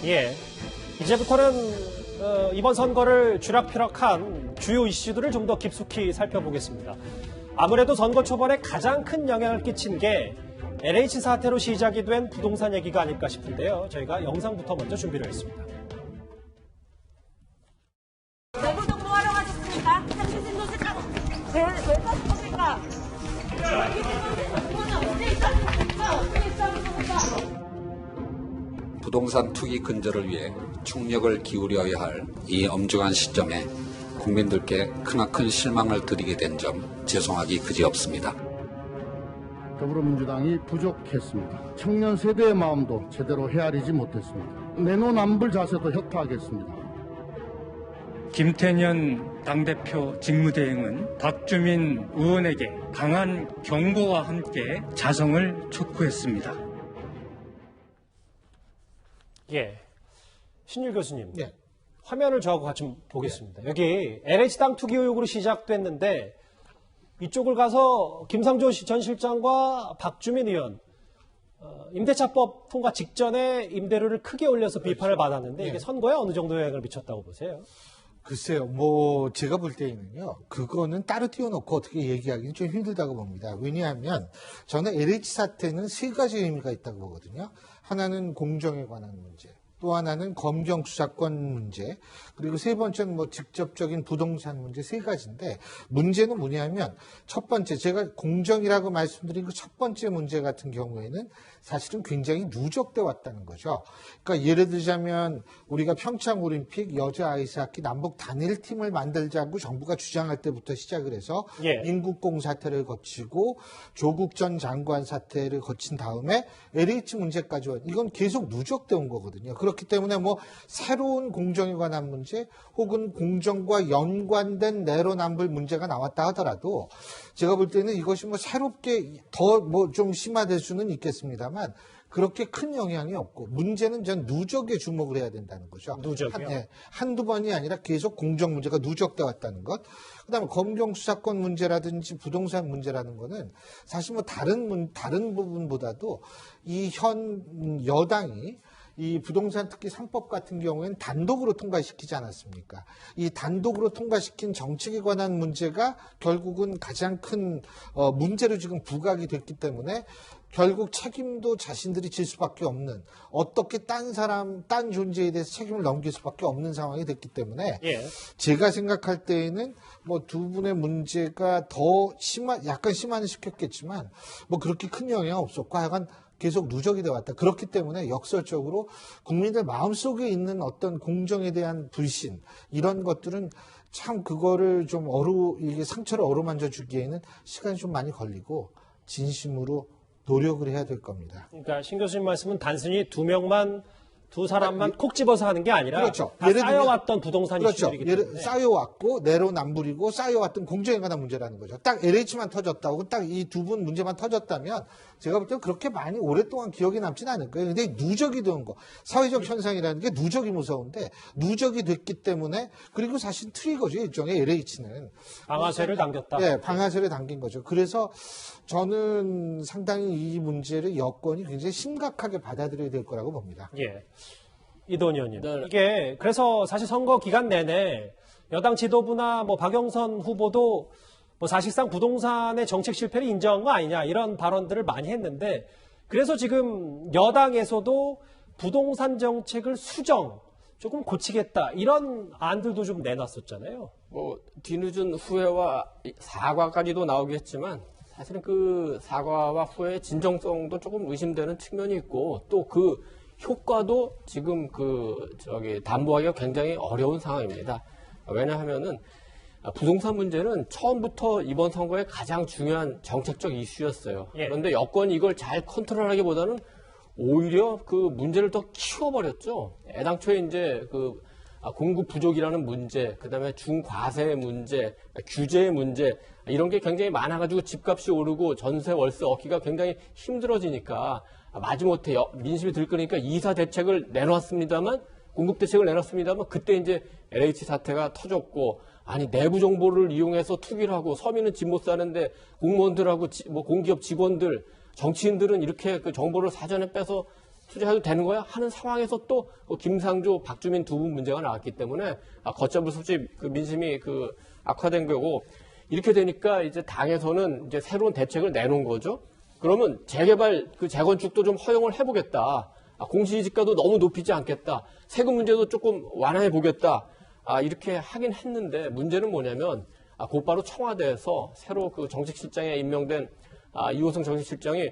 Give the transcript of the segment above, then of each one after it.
예, 이제부터는 이번 선거를 쥐락펴락한 주요 이슈들을 좀 더 깊숙이 살펴보겠습니다. 아무래도 선거 초반에 가장 큰 영향을 끼친 게 LH 사태로 시작이 된 부동산 얘기가 아닐까 싶은데요. 저희가 영상부터 먼저 준비를 했습니다. 내부동 뭐하러 가셨습니까? 한시신 도시가 왜 떴습니까? 부동산 투기 근절을 위해 총력을 기울여야 할 이 엄중한 시점에 국민들께 크나큰 실망을 드리게 된 점 죄송하기 그지없습니다. 더불어민주당이 부족했습니다. 청년 세대의 마음도 제대로 헤아리지 못했습니다. 내노남불 자세도 협타하겠습니다. 김태년 당대표 직무대행은 박주민 의원에게 강한 경고와 함께 자성을 촉구했습니다. 예, 신율 교수님. 예. 화면을 저하고 같이 보겠습니다. 여기 LH 땅 투기 의혹으로 시작됐는데 이쪽을 가서 김상조 전 실장과 박주민 의원 임대차법 통과 직전에 임대료를 크게 올려서 비판을 받았는데 이게 선거에 어느 정도 영향을 미쳤다고 보세요? 글쎄요, 제가 볼 때에는요, 그거는 따로 띄워놓고 어떻게 얘기하기는 좀 힘들다고 봅니다. 왜냐하면 저는 LH 사태는 세 가지 의미가 있다고 보거든요. 하나는 공정에 관한 문제. 또 하나는 검경 수사권 문제, 그리고 세 번째는 직접적인 부동산 문제 세 가지인데, 문제는 뭐냐면, 첫 번째, 제가 공정이라고 말씀드린 그 첫 번째 문제 같은 경우에는 사실은 굉장히 누적돼 왔다는 거죠. 그러니까 예를 들자면, 우리가 평창 올림픽 여자 아이스하키 남북 단일팀을 만들자고 정부가 주장할 때부터 시작을 해서, 예. 인국공 사태를 거치고, 조국 전 장관 사태를 거친 다음에 LH 문제까지 이건 계속 누적돼 온 거거든요. 그렇기 때문에 새로운 공정에 관한 문제 혹은 공정과 연관된 내로남불 문제가 나왔다 하더라도 제가 볼 때는 이것이 새롭게 더 좀 심화될 수는 있겠습니다만 그렇게 큰 영향이 없고 문제는 전 누적에 주목을 해야 된다는 거죠. 누적이요? 한두 번이 아니라 계속 공정 문제가 누적돼 왔다는 것. 그다음에 검경 수사권 문제라든지 부동산 문제라는 거는 사실 다른 부분보다도 이 현 여당이 이 부동산 특히 3법 같은 경우에는 단독으로 통과시키지 않았습니까? 이 단독으로 통과시킨 정책에 관한 문제가 결국은 가장 큰 문제로 지금 부각이 됐기 때문에 결국 책임도 자신들이 질 수밖에 없는, 어떻게 딴 존재에 대해서 책임을 넘길 수밖에 없는 상황이 됐기 때문에 예. 제가 생각할 때에는 두 분의 문제가 더 약간 심화는 시켰겠지만 그렇게 큰 영향은 없었고 하여간 계속 누적이 돼 왔다. 그렇기 때문에 역설적으로 국민들 마음속에 있는 어떤 공정에 대한 불신, 이런 것들은 참 그거를 좀 이게 상처를 어루만져 주기에는 시간이 좀 많이 걸리고 진심으로 노력을 해야 될 겁니다. 그러니까 신 교수님 말씀은 단순히 두 사람만 콕 집어서 하는 게 아니라 그렇죠. 다 쌓여왔던 부동산 그렇죠. 이슈들이기 때문에. 쌓여왔고 내로남불이고 쌓여왔던 공정에 관한 문제라는 거죠. 딱 LH만 터졌다고 딱 이 두 분 문제만 터졌다면 제가 볼 때는 그렇게 많이 오랫동안 기억에 남지는 않을 거예요. 근데 누적이 되는 거, 사회적 현상이라는 게 누적이 무서운데 누적이 됐기 때문에, 그리고 사실 트리거죠, 일종의 LH는. 방아쇠를 당겼다. 네, 방아쇠를 당긴 거죠. 그래서 저는 상당히 이 문제를 여권이 굉장히 심각하게 받아들여야 될 거라고 봅니다. 예. 이도원 의원님. 네. 이게 그래서 사실 선거 기간 내내 여당 지도부나 박영선 후보도 사실상 부동산의 정책 실패를 인정한 거 아니냐 이런 발언들을 많이 했는데, 그래서 지금 여당에서도 부동산 정책을 조금 고치겠다 이런 안들도 좀 내놨었잖아요. 뒤늦은 후회와 사과까지도 나오겠지만 사실은 그 사과와 후회의 진정성도 조금 의심되는 측면이 있고, 또 그 효과도 지금 담보하기가 굉장히 어려운 상황입니다. 왜냐하면은 부동산 문제는 처음부터 이번 선거의 가장 중요한 정책적 이슈였어요. 예. 그런데 여권이 이걸 잘 컨트롤하기보다는 오히려 그 문제를 더 키워버렸죠. 애당초에 이제 공급 부족이라는 문제, 그다음에 중과세 문제, 규제의 문제, 이런 게 굉장히 많아가지고 집값이 오르고 전세 월세 얻기가 굉장히 힘들어지니까 마지못해 민심이 들끓으니까 이사 대책을 내놨습니다만, 공급 대책을 내놨습니다만, 그때 이제 LH 사태가 터졌고, 내부 정보를 이용해서 투기를 하고 서민은 집 못 사는데 공무원들하고 공기업 직원들, 정치인들은 이렇게 그 정보를 사전에 빼서 투자해도 되는 거야? 하는 상황에서 또 김상조, 박주민 두 분 문제가 나왔기 때문에 걷잡을 수 없이 그 민심이 악화된 거고 이렇게 되니까 이제 당에서는 이제 새로운 대책을 내놓은 거죠. 그러면 재개발 재건축도 좀 허용을 해보겠다. 공시지가도 너무 높이지 않겠다. 세금 문제도 조금 완화해 보겠다. 이렇게 하긴 했는데 문제는 뭐냐면 곧바로 청와대에서 새로 정책실장에 임명된 이호성 정책실장이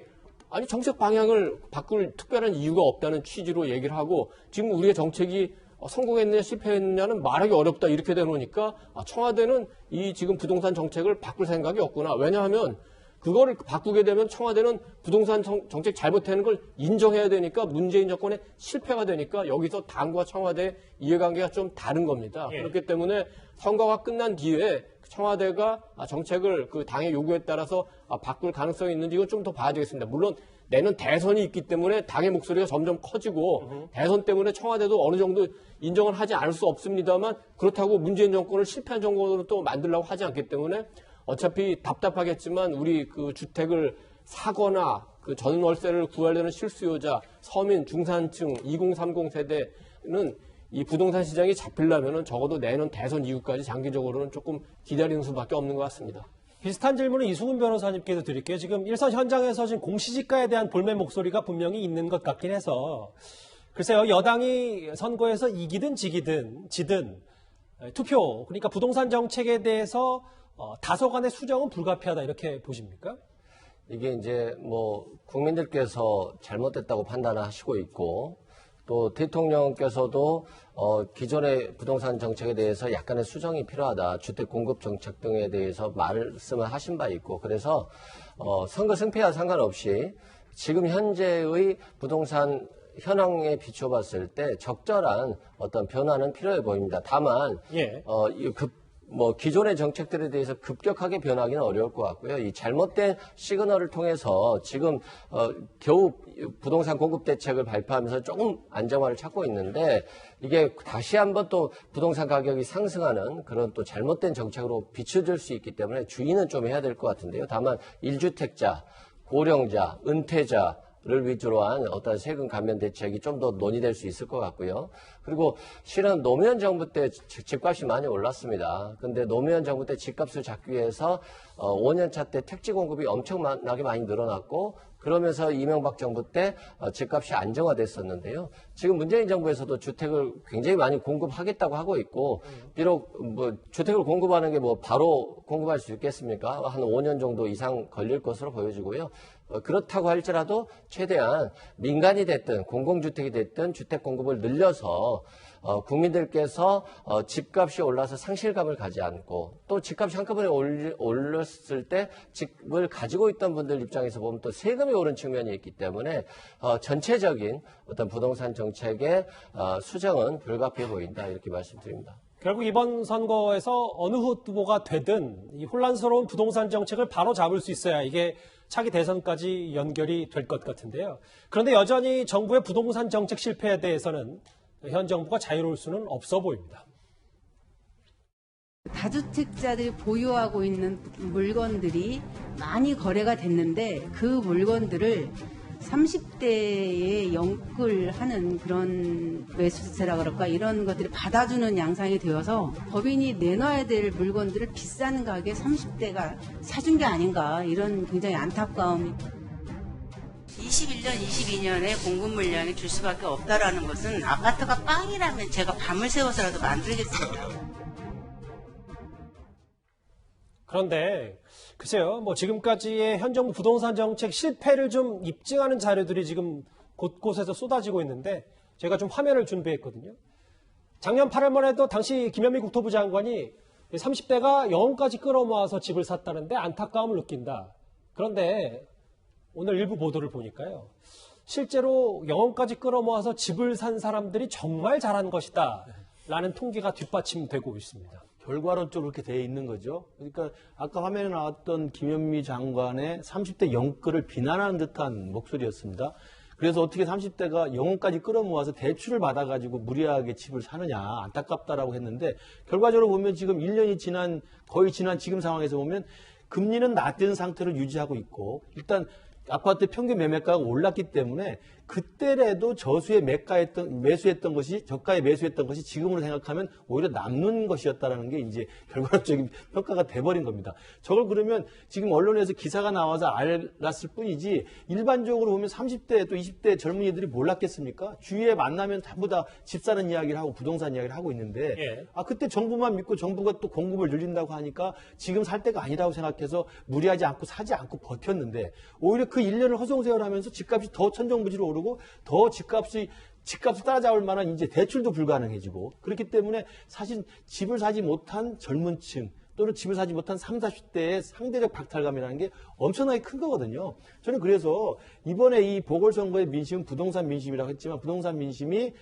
아니 정책 방향을 바꿀 특별한 이유가 없다는 취지로 얘기를 하고 지금 우리의 정책이 성공했느냐 실패했느냐는 말하기 어렵다 이렇게 되놓으니까 청와대는 이 지금 부동산 정책을 바꿀 생각이 없구나. 왜냐하면 그거를 바꾸게 되면 청와대는 부동산 정책 잘못하는 걸 인정해야 되니까 문재인 정권의 실패가 되니까 여기서 당과 청와대 이해관계가 좀 다른 겁니다. 예. 그렇기 때문에 선거가 끝난 뒤에 청와대가 정책을 당의 요구에 따라서 바꿀 가능성이 있는지 이건 좀 더 봐야 되겠습니다. 물론 내년 대선이 있기 때문에 당의 목소리가 점점 커지고 대선 때문에 청와대도 어느 정도 인정을 하지 않을 수 없습니다만 그렇다고 문재인 정권을 실패한 정권으로 또 만들려고 하지 않기 때문에 어차피 답답하겠지만 우리 주택을 사거나 전월세를 구하려는 실수요자, 서민, 중산층, 2030 세대는 이 부동산 시장이 잡히려면은 적어도 내년 대선 이후까지 장기적으로는 조금 기다리는 수밖에 없는 것 같습니다. 비슷한 질문을 이수근 변호사님께도 드릴게요. 지금 일선 현장에서 지금 공시지가에 대한 볼멘 목소리가 분명히 있는 것 같긴 해서 글쎄요, 여당이 선거에서 이기든 지든 투표, 그러니까 부동산 정책에 대해서 다소간의 수정은 불가피하다 이렇게 보십니까? 이게 이제 국민들께서 잘못됐다고 판단하시고 있고 또 대통령께서도 기존의 부동산 정책에 대해서 약간의 수정이 필요하다. 주택 공급 정책 등에 대해서 말씀을 하신 바 있고 그래서 선거 승패와 상관없이 지금 현재의 부동산 현황에 비춰봤을 때 적절한 어떤 변화는 필요해 보입니다. 다만 예. 기존의 정책들에 대해서 급격하게 변하기는 어려울 것 같고요. 이 잘못된 시그널을 통해서 지금 겨우 부동산 공급 대책을 발표하면서 조금 안정화를 찾고 있는데 이게 다시 한번 또 부동산 가격이 상승하는 그런 또 잘못된 정책으로 비춰질 수 있기 때문에 주의는 좀 해야 될 것 같은데요. 다만 1주택자, 고령자, 은퇴자 를 위주로 한 어떤 세금 감면 대책이 좀 더 논의될 수 있을 것 같고요. 그리고 실은 노무현 정부 때 집값이 많이 올랐습니다. 근데 노무현 정부 때 집값을 잡기 위해서 5년차 때 택지 공급이 엄청나게 많이 늘어났고 그러면서 이명박 정부 때 집값이 안정화됐었는데요. 지금 문재인 정부에서도 주택을 굉장히 많이 공급하겠다고 하고 있고 비록 주택을 공급하는 게 바로 공급할 수 있겠습니까? 한 5년 정도 이상 걸릴 것으로 보여지고요. 그렇다고 할지라도 최대한 민간이 됐든 공공주택이 됐든 주택 공급을 늘려서 국민들께서 집값이 올라서 상실감을 가지 않고 또 집값이 한꺼번에 올랐을 때 집을 가지고 있던 분들 입장에서 보면 또 세금이 오른 측면이 있기 때문에 전체적인 어떤 부동산 정책의 수정은 불가피해 보인다 이렇게 말씀드립니다. 결국 이번 선거에서 어느 후보가 되든 이 혼란스러운 부동산 정책을 바로 잡을 수 있어야 이게 차기 대선까지 연결이 될 것 같은데요. 그런데 여전히 정부의 부동산 정책 실패에 대해서는 현 정부가 자유로울 수는 없어 보입니다. 다주택자들이 보유하고 있는 물건들이 많이 거래가 됐는데 그 물건들을 30대에 영끌하는 그런 매수세라 그럴까 이런 것들이 받아주는 양상이 되어서 법인이 내놔야 될 물건들을 비싼 가격에 30대가 사준 게 아닌가 이런 굉장히 안타까움이 21년, 22년에 공급 물량이 줄 수밖에 없다라는 것은 아파트가 빵이라면 제가 밤을 새워서라도 만들겠습니다. 그런데 글쎄요, 지금까지의 현 정부 부동산 정책 실패를 좀 입증하는 자료들이 지금 곳곳에서 쏟아지고 있는데 제가 좀 화면을 준비했거든요. 작년 8월만 해도 당시 김현미 국토부 장관이 30대가 영혼까지 끌어모아서 집을 샀다는데 안타까움을 느낀다. 그런데 오늘 일부 보도를 보니까요. 실제로 영혼까지 끌어모아서 집을 산 사람들이 정말 잘한 것이다. 라는 통계가 뒷받침되고 있습니다. 결과론적으로 그렇게 되어 있는 거죠. 그러니까 아까 화면에 나왔던 김현미 장관의 30대 영끌을 비난하는 듯한 목소리였습니다. 그래서 어떻게 30대가 영혼까지 끌어모아서 대출을 받아가지고 무리하게 집을 사느냐 안타깝다라고 했는데 결과적으로 보면 지금 1년이 거의 지난 지금 상황에서 보면 금리는 낮은 상태를 유지하고 있고 일단 아파트 평균 매매가가 올랐기 때문에 그때라도 저가에 매수했던 것이 저가에 매수했던 것이 지금으로 생각하면 오히려 남는 것이었다라는 게 이제 결과적인 평가가 돼버린 겁니다. 저걸 그러면 지금 언론에서 기사가 나와서 알았을 뿐이지 일반적으로 보면 30대 또 20대 젊은이들이 몰랐겠습니까? 주위에 만나면 전부 다 집 사는 이야기를 하고 부동산 이야기를 하고 있는데 그때 정부만 믿고 정부가 또 공급을 늘린다고 하니까 지금 살 때가 아니라고 생각해서 무리하지 않고 사지 않고 버텼는데 오히려 그 1년을 허송세월하면서 집값이 더 천정부지로 오르고 더 집값을 따라잡을 만한 이제 대출도 불가능해지고 그렇기 때문에 사실 집을 사지 못한 젊은 층 또는 집을 사지 못한 30, 40대의 상대적 박탈감이라는 게 엄청나게 큰 거거든요. 저는 그래서 이번에 이 보궐선거의 민심은 부동산 민심이라고 했지만 부동산 민심이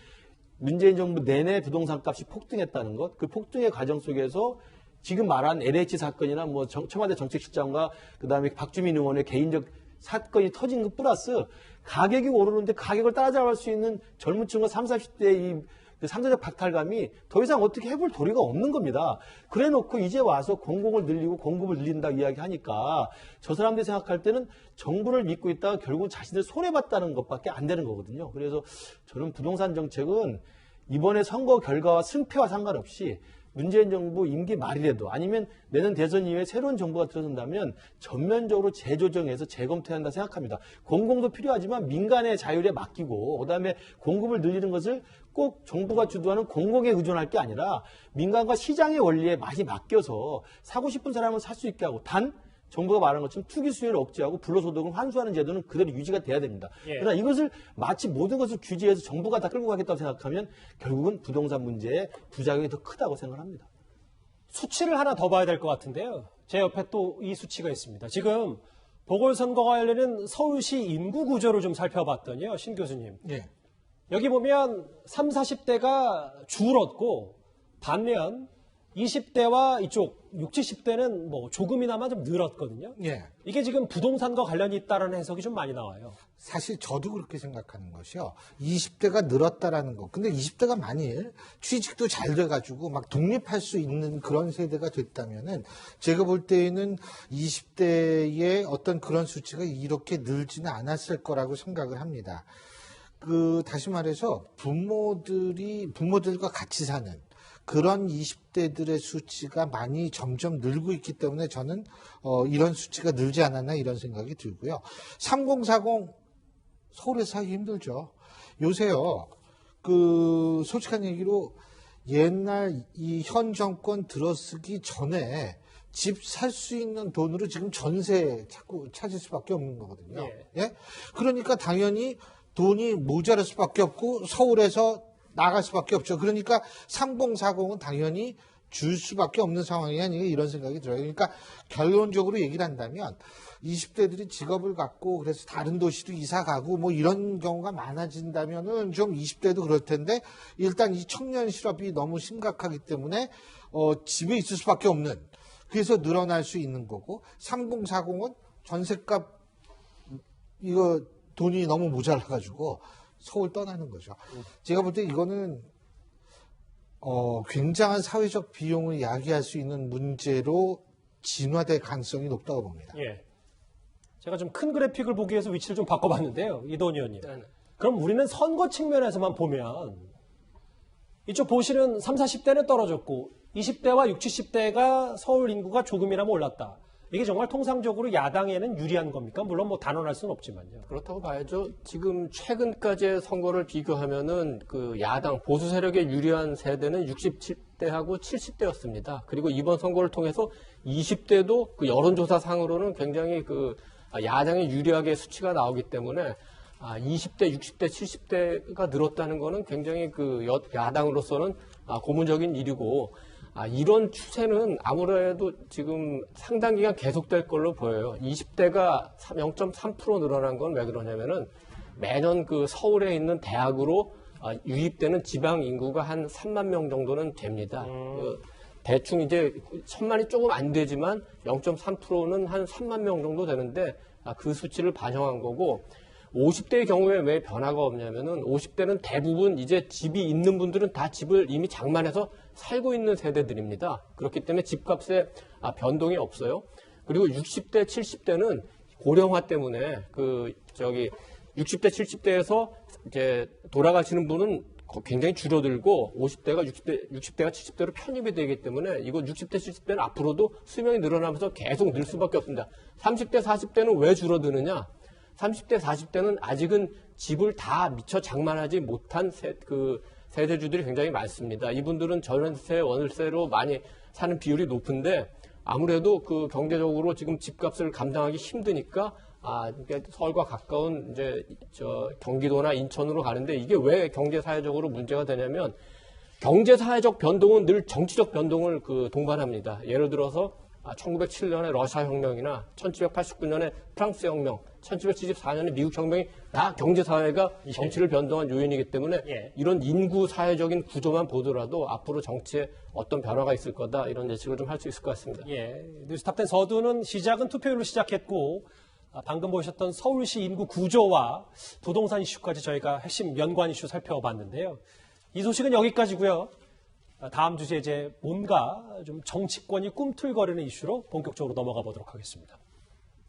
문재인 정부 내내 부동산 값이 폭등했다는 것, 그 폭등의 과정 속에서 지금 말한 LH 사건이나 뭐 청와대 정책실장과 그다음에 박주민 의원의 개인적 사건이 터진 것 플러스 가격이 오르는데 가격을 따라잡을 수 있는 젊은 층과 30, 40대의 이 상대적 박탈감이 더 이상 어떻게 해볼 도리가 없는 겁니다. 그래 놓고 이제 와서 공공을 늘리고 공급을 늘린다 이야기하니까 저 사람들이 생각할 때는 정부를 믿고 있다가 결국 자신들 손해봤다는 것밖에 안 되는 거거든요. 그래서 저는 부동산 정책은 이번에 선거 결과와 승패와 상관없이 문재인 정부 임기 말이라도 아니면 내년 대선 이후에 새로운 정부가 들어선다면 전면적으로 재조정해서 재검토해야 한다 생각합니다. 공공도 필요하지만 민간의 자율에 맡기고 그다음에 공급을 늘리는 것을 꼭 정부가 주도하는 공공에 의존할 게 아니라 민간과 시장의 원리에 많이 맡겨서 사고 싶은 사람은 살 수 있게 하고 단 정부가 말한 것처럼 투기 수요를 억제하고 불로소득을 환수하는 제도는 그대로 유지가 돼야 됩니다. 그러나 이것을 마치 모든 것을 규제해서 정부가 다 끌고 가겠다고 생각하면 결국은 부동산 문제의 부작용이 더 크다고 생각합니다. 수치를 하나 더 봐야 될 것 같은데요. 제 옆에 또 이 수치가 있습니다. 지금 보궐선거와 관련된 서울시 인구 구조를 좀 살펴봤더니요. 신 교수님. 여기 보면 30, 40대가 줄었고 반면 20대와 이쪽 60, 70대는 뭐 조금이나마 좀 늘었거든요. 이게 지금 부동산과 관련이 있다는 해석이 좀 많이 나와요. 사실 저도 그렇게 생각하는 것이요. 20대가 늘었다라는 거. 근데 20대가 만일 취직도 잘 돼가지고 막 독립할 수 있는 그런 세대가 됐다면은 제가 볼 때에는 20대의 어떤 그런 수치가 이렇게 늘지는 않았을 거라고 생각을 합니다. 다시 말해서 부모들과 같이 사는 그런 20대들의 수치가 많이 점점 늘고 있기 때문에 저는 이런 수치가 늘지 않았나 이런 생각이 들고요. 3040 서울에서 하기 힘들죠. 요새요. 솔직한 얘기로 옛날 이 현 정권 들어서기 전에 집 살 수 있는 돈으로 지금 전세 자꾸 찾을 수밖에 없는 거거든요. 그러니까 당연히 돈이 모자랄 수밖에 없고 서울에서 나갈 수밖에 없죠. 그러니까 3040은 당연히 줄 수밖에 없는 상황이 아닌가 이런 생각이 들어요. 그러니까 결론적으로 얘기를 한다면 20대들이 직업을 갖고 그래서 다른 도시로 이사 가고 뭐 이런 경우가 많아진다면은 좀 20대도 그럴 텐데 일단 이 청년 실업이 너무 심각하기 때문에 집에 있을 수밖에 없는 그래서 늘어날 수 있는 거고 3040은 전셋값 이거 돈이 너무 모자라가지고 서울 떠나는 거죠. 제가 볼 때 이거는 굉장한 사회적 비용을 야기할 수 있는 문제로 진화될 가능성이 높다고 봅니다. 제가 좀 큰 그래픽을 보기 위해서 위치를 좀 바꿔봤는데요. 이도훈 의원님. 그럼 우리는 선거 측면에서만 보면 이쪽 보시는 30, 40대는 떨어졌고 20대와 60, 70대가 서울 인구가 조금이라도 올랐다. 이게 정말 통상적으로 야당에는 유리한 겁니까? 물론 뭐 단언할 수는 없지만요. 그렇다고 봐야죠. 지금 최근까지의 선거를 비교하면은 그 야당 보수 세력에 유리한 세대는 67대하고 70대였습니다. 그리고 이번 선거를 통해서 20대도 그 여론조사 상으로는 굉장히 그 야당에 유리하게 수치가 나오기 때문에 20대, 60대, 70대가 늘었다는 거는 굉장히 그 야당으로서는 고무적인 일이고 이런 추세는 아무래도 지금 상당 기간 계속될 걸로 보여요. 20대가 0.3% 늘어난 건 왜 그러냐면은 매년 그 서울에 있는 대학으로 유입되는 지방 인구가 한 3만 명 정도는 됩니다. 대충 이제 1000만이 조금 안 되지만 0.3%는 한 3만 명 정도 되는데 그 수치를 반영한 거고 50대의 경우에 왜 변화가 없냐면은 50대는 대부분 이제 집이 있는 분들은 다 집을 이미 장만해서 살고 있는 세대들입니다. 그렇기 때문에 집값에 변동이 없어요. 그리고 60대, 70대는 고령화 때문에 60대, 70대에서 이제 돌아가시는 분은 굉장히 줄어들고 50대가 60대가 70대로 편입이 되기 때문에 이거 60대, 70대는 앞으로도 수명이 늘어나면서 계속 늘 수밖에 없습니다. 30대, 40대는 왜 줄어드느냐? 30대, 40대는 아직은 집을 다 미처 장만하지 못한 세대주들이 굉장히 많습니다. 이분들은 전월세, 월세로 많이 사는 비율이 높은데 아무래도 그 경제적으로 지금 집값을 감당하기 힘드니까 그러니까 서울과 가까운 이제 경기도나 인천으로 가는데 이게 왜 경제사회적으로 문제가 되냐면 경제사회적 변동은 늘 정치적 변동을 동반합니다. 예를 들어서 1907년의 러시아 혁명이나 1789년의 프랑스 혁명, 1774년의 미국 혁명이 다 경제사회가 정치를 변동한 요인이기 때문에 이런 인구 사회적인 구조만 보더라도 앞으로 정치에 어떤 변화가 있을 거다 이런 예측을 좀 할 수 있을 것 같습니다. 뉴스탑10 서두는 시작은 투표율로 시작했고 방금 보셨던 서울시 인구 구조와 부동산 이슈까지 저희가 핵심 연관 이슈 살펴봤는데요. 이 소식은 여기까지고요. 다음 주제 이제 뭔가 좀 정치권이 꿈틀거리는 이슈로 본격적으로 넘어가 보도록 하겠습니다.